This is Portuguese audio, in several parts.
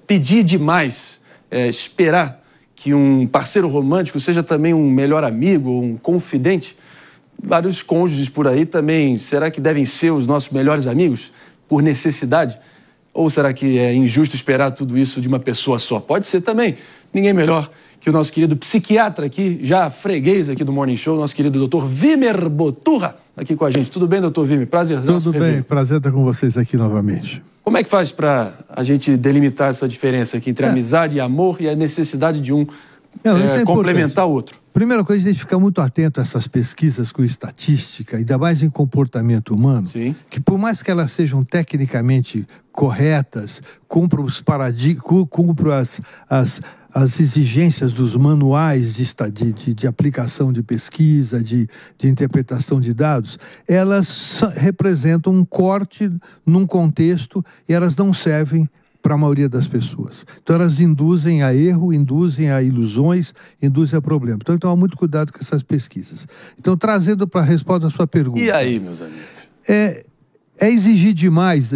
pedir demais, esperar que um parceiro romântico seja também um melhor amigo ou um confidente? Vários cônjuges por aí também, será que devem ser os nossos melhores amigos por necessidade? Ou será que é injusto esperar tudo isso de uma pessoa só? Pode ser também. Ninguém melhor que o nosso querido psiquiatra aqui, já freguês aqui do Morning Show, nosso querido Dr. Vimer Boturra, aqui com a gente. Tudo bem, Dr. Vimer? Prazerzão. Tudo bem, prazer estar com vocês aqui novamente. Como é que faz para a gente delimitar essa diferença aqui entre amizade e amor e a necessidade de um complementar o outro? Primeira coisa, a gente fica muito atento a essas pesquisas com estatística, ainda mais em comportamento humano, Sim. Que por mais que elas sejam tecnicamente corretas, cumpram as exigências dos manuais de aplicação de pesquisa, de interpretação de dados, elas representam um corte num contexto e elas não servem para a maioria das pessoas. Então elas induzem a erro, induzem a ilusões, induzem a problemas. Então toma muito cuidado com essas pesquisas. Então, trazendo para a resposta à sua pergunta. E aí, meus amigos? É exigir demais.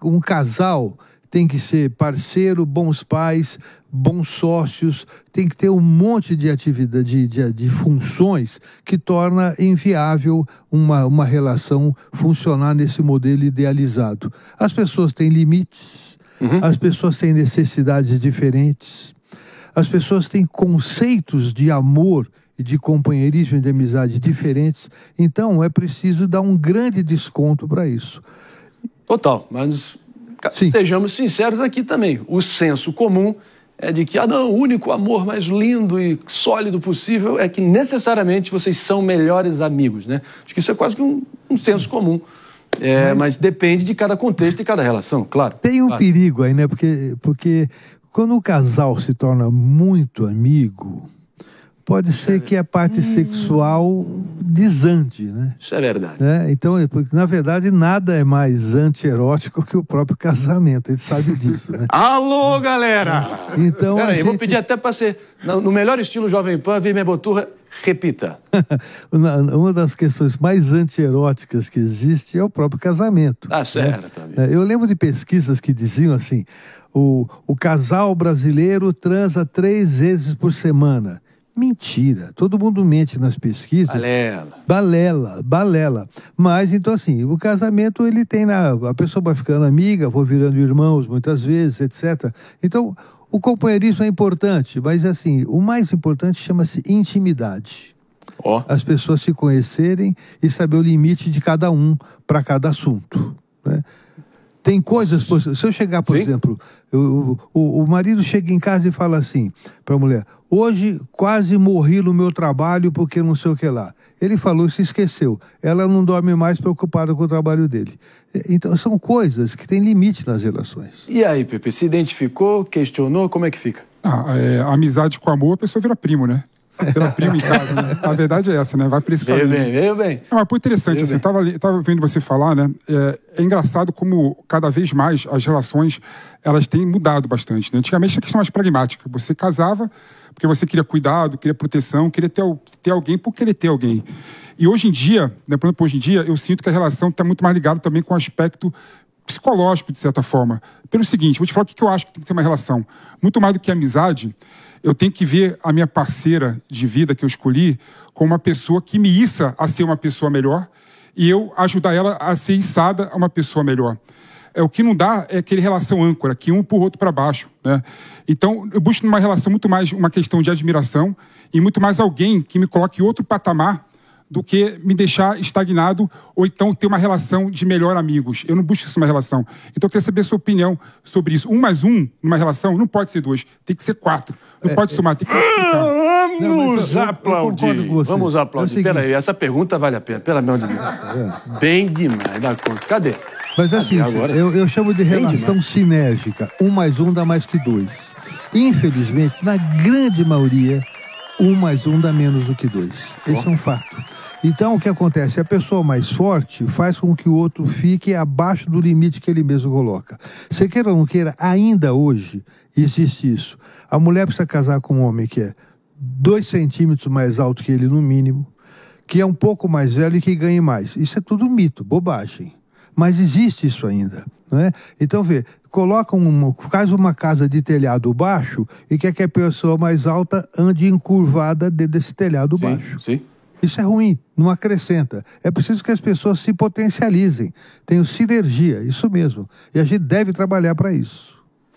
Um casal tem que ser parceiro, bons pais, bons sócios, tem que ter um monte de atividade, de funções que torna inviável uma relação funcionar nesse modelo idealizado. As pessoas têm limites, as pessoas têm necessidades diferentes, as pessoas têm conceitos de amor e de companheirismo e de amizade diferentes, então é preciso dar um grande desconto para isso. Total, mas Sim. Sejamos sinceros aqui também. O senso comum é de que, o único amor mais lindo e sólido possível é que necessariamente vocês são melhores amigos, né? Acho que isso é quase que um senso comum. Mas depende de cada contexto e cada relação, claro. Tem um claro. perigo aí, né? Porque quando o casal se torna muito amigo, pode ser que a parte sexual desande, né? Isso é verdade. Então, na verdade, nada é mais antierótico que o próprio casamento. A gente sabe disso, né? Alô, galera! Então, Peraí, vou pedir até para ser, no melhor estilo Jovem Pan, Vimer Boturra, repita. Uma das questões mais antieróticas que existe é o próprio casamento. Tá certo, amigo. Eu lembro de pesquisas que diziam assim, o casal brasileiro transa 3 vezes por semana. Mentira, todo mundo mente nas pesquisas. Balela. Mas, então assim, o casamento ele tem a pessoa vai ficando amiga, vou virando irmãos muitas vezes, etc. Então, o companheirismo é importante, mas assim, o mais importante chama-se intimidade. As pessoas se conhecerem e saber o limite de cada um para cada assunto, né? Tem coisas, se eu chegar, por exemplo, o marido chega em casa e fala assim para a mulher, hoje quase morri no meu trabalho porque não sei o que lá. Ele falou e se esqueceu. Ela não dorme mais preocupada com o trabalho dele. Então são coisas que têm limite nas relações. E aí, Pepe, se identificou, questionou, como é que fica? Amizade com amor, a pessoa vira primo, né? Pela prima em casa, né? A verdade é essa, né? Vai por esse caminho. Veio bem. Mas foi interessante, assim, eu tava vendo você falar, né? É engraçado como cada vez mais as relações, elas têm mudado bastante, né? Antigamente a questão mais pragmática. Você casava porque você queria cuidado, queria proteção, queria ter alguém por querer ter alguém. E hoje em dia, né, por exemplo, eu sinto que a relação está muito mais ligada também com o aspecto psicológico, de certa forma. Pelo seguinte, vou te falar o que eu acho que tem que ter uma relação. Muito mais do que amizade, eu tenho que ver a minha parceira de vida que eu escolhi como uma pessoa que me issa a ser uma pessoa melhor e eu ajudar ela a ser içada a uma pessoa melhor. O que não dá é aquele relação âncora, que um por outro para baixo, né? Então, eu busco numa relação muito mais uma questão de admiração e muito mais alguém que me coloque em outro patamar do que me deixar estagnado ou então ter uma relação de melhor amigos. Eu não busco isso numa relação. Então eu queria saber a sua opinião sobre isso. 1 mais 1 numa relação não pode ser 2, tem que ser 4. Não pode somar, tem que multiplicar. Vamos aplaudir. Vamos aplaudir. Peraí, essa pergunta vale a pena, pelo amor de Deus. Bem demais, dá conta. Cadê? Mas assim, eu chamo de relação sinérgica. 1 mais 1 dá mais que 2. Infelizmente, na grande maioria, 1 mais 1 dá menos do que 2. Esse é um fato. Então, o que acontece? A pessoa mais forte faz com que o outro fique abaixo do limite que ele mesmo coloca. Você queira ou não queira, ainda hoje existe isso. A mulher precisa casar com um homem que é 2 centímetros mais alto que ele no mínimo, que é um pouco mais velho e que ganhe mais. Isso é tudo mito, bobagem. mas existe isso ainda, não é? Então, faz uma casa de telhado baixo e quer que a pessoa mais alta ande encurvada dentro desse telhado baixo. Sim. Isso é ruim, não acrescenta. É preciso que as pessoas se potencializem, tenham sinergia, isso mesmo. E a gente deve trabalhar para isso.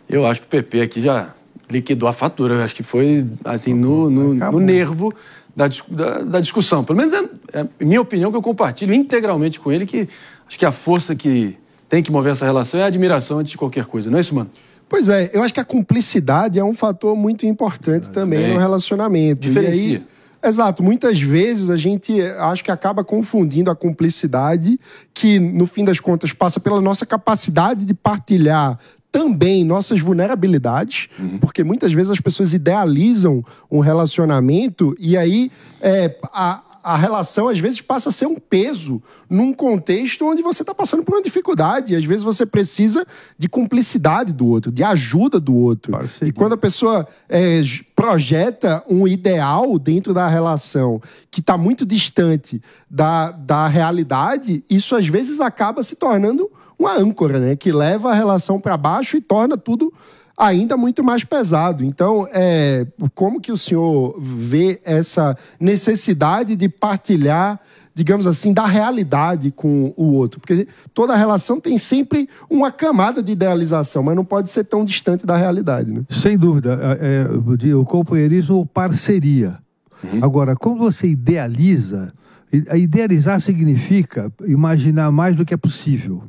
Eu acho que o PP aqui já liquidou a fatura. Eu acho que foi assim no nervo da discussão. Pelo menos é minha opinião, que eu compartilho integralmente com ele, que acho que a força que tem que mover essa relação é a admiração antes de qualquer coisa. Não é isso, mano? Pois é, eu acho que a cumplicidade é um fator muito importante também no relacionamento. Diferencia. E aí, exato, muitas vezes a gente acho que acaba confundindo a cumplicidade, que no fim das contas passa pela nossa capacidade de partilhar também nossas vulnerabilidades, porque muitas vezes as pessoas idealizam um relacionamento e aí a relação às vezes passa a ser um peso num contexto onde você está passando por uma dificuldade. E às vezes você precisa de cumplicidade do outro, de ajuda do outro. E quando a pessoa projeta um ideal dentro da relação que está muito distante da realidade, isso às vezes acaba se tornando uma âncora, né? Que leva a relação para baixo e torna tudo ainda muito mais pesado. Então, como que o senhor vê essa necessidade de partilhar, digamos assim, da realidade com o outro? Porque toda relação tem sempre uma camada de idealização, mas não pode ser tão distante da realidade, né? Sem dúvida. O companheirismo ou parceria. Agora, quando você idealiza, idealizar significa imaginar mais do que é possível.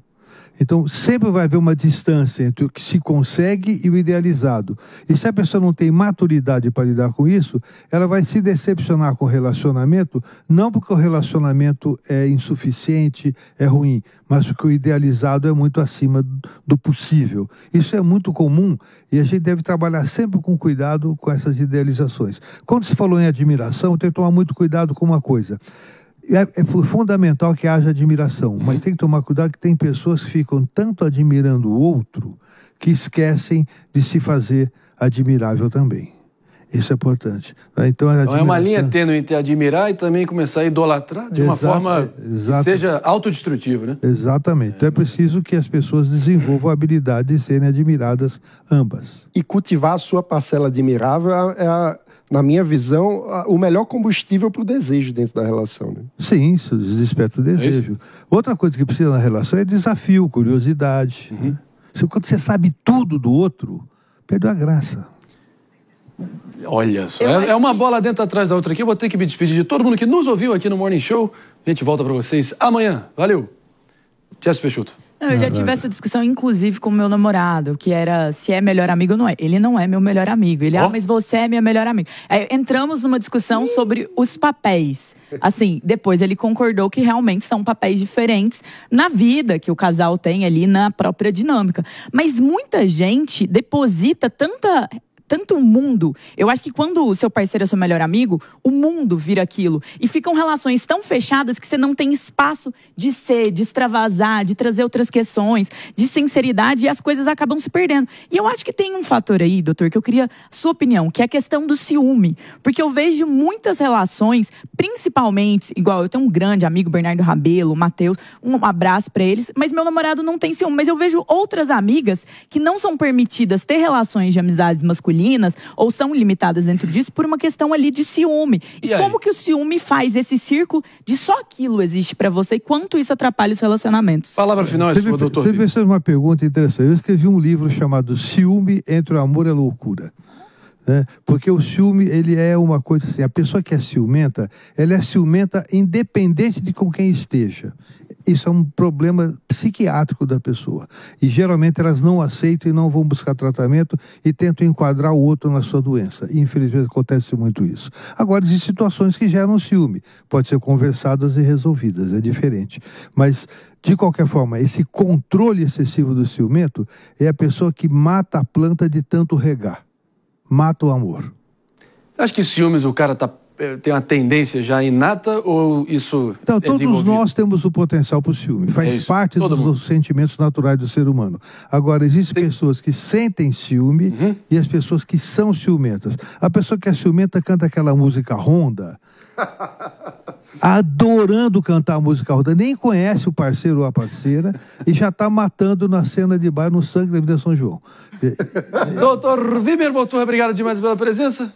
Então, sempre vai haver uma distância entre o que se consegue e o idealizado. E se a pessoa não tem maturidade para lidar com isso, ela vai se decepcionar com o relacionamento, não porque o relacionamento é insuficiente, é ruim, mas porque o idealizado é muito acima do possível. Isso é muito comum e a gente deve trabalhar sempre com cuidado com essas idealizações. Quando se falou em admiração, tem que tomar muito cuidado com uma coisa. É fundamental que haja admiração, mas tem que tomar cuidado que tem pessoas que ficam tanto admirando o outro que esquecem de se fazer admirável também. Isso é importante. Então, é uma linha tênue entre admirar e também começar a idolatrar de uma forma que seja autodestrutiva, né? Exatamente. Então é preciso que as pessoas desenvolvam a habilidade de serem admiradas ambas. E cultivar a sua parcela admirável na minha visão, o melhor combustível para o desejo dentro da relação, né? Sim, isso desperta o desejo. Outra coisa que precisa na relação é desafio, curiosidade. Né? Quando você sabe tudo do outro, perdeu a graça. Olha só, é uma bola dentro atrás da outra aqui. Eu vou ter que me despedir de todo mundo que nos ouviu aqui no Morning Show. A gente volta para vocês amanhã. Valeu. Jéssica Peixoto. Não, eu já tive essa discussão, inclusive, com o meu namorado, que era se é melhor amigo ou não é. Ele não é meu melhor amigo. Ele, mas você é minha melhor amiga. Aí entramos numa discussão sobre os papéis. Assim, depois ele concordou que realmente são papéis diferentes na vida que o casal tem ali, na própria dinâmica. Mas muita gente deposita tanto mundo. Eu acho que quando o seu parceiro é seu melhor amigo, o mundo vira aquilo. E ficam relações tão fechadas que você não tem espaço de ser, de extravasar, de trazer outras questões, de sinceridade, e as coisas acabam se perdendo. E eu acho que tem um fator aí, doutor, que eu queria a sua opinião, que é a questão do ciúme. Porque eu vejo muitas relações, principalmente, igual eu tenho um grande amigo, Bernardo Rabelo, Matheus, um abraço pra eles, mas meu namorado não tem ciúme. Mas eu vejo outras amigas que não são permitidas ter relações de amizades masculinas, ou são limitadas dentro disso por uma questão ali de ciúme. E como que o ciúme faz esse círculo de só aquilo existe pra você e quanto isso atrapalha os relacionamentos? Palavra final é sua, doutor. Você fez uma pergunta interessante. Eu escrevi um livro chamado Ciúme entre o Amor e a Loucura. Porque o ciúme, ele é uma coisa assim, a pessoa que é ciumenta, ela é ciumenta independente de com quem esteja. Isso é um problema psiquiátrico da pessoa. E geralmente elas não aceitam e não vão buscar tratamento e tentam enquadrar o outro na sua doença. E, infelizmente acontece muito isso. Agora, existem situações que geram ciúme. Pode ser conversadas e resolvidas, é diferente. Mas, de qualquer forma, esse controle excessivo do ciumento é a pessoa que mata a planta de tanto regar. Mata o amor. Você acha que ciúmes o cara tem uma tendência já inata ou isso Então, todos nós temos o potencial para o ciúme. Faz parte dos sentimentos naturais do ser humano. Agora, existem pessoas que sentem ciúme e as pessoas que são ciumentas. A pessoa que é ciumenta canta aquela música Honda. adorando cantar música roda, nem conhece o parceiro ou a parceira e já está matando na cena de baile no Sangue da Vida São João. Doutor Wimmer Moturra, obrigado demais pela presença.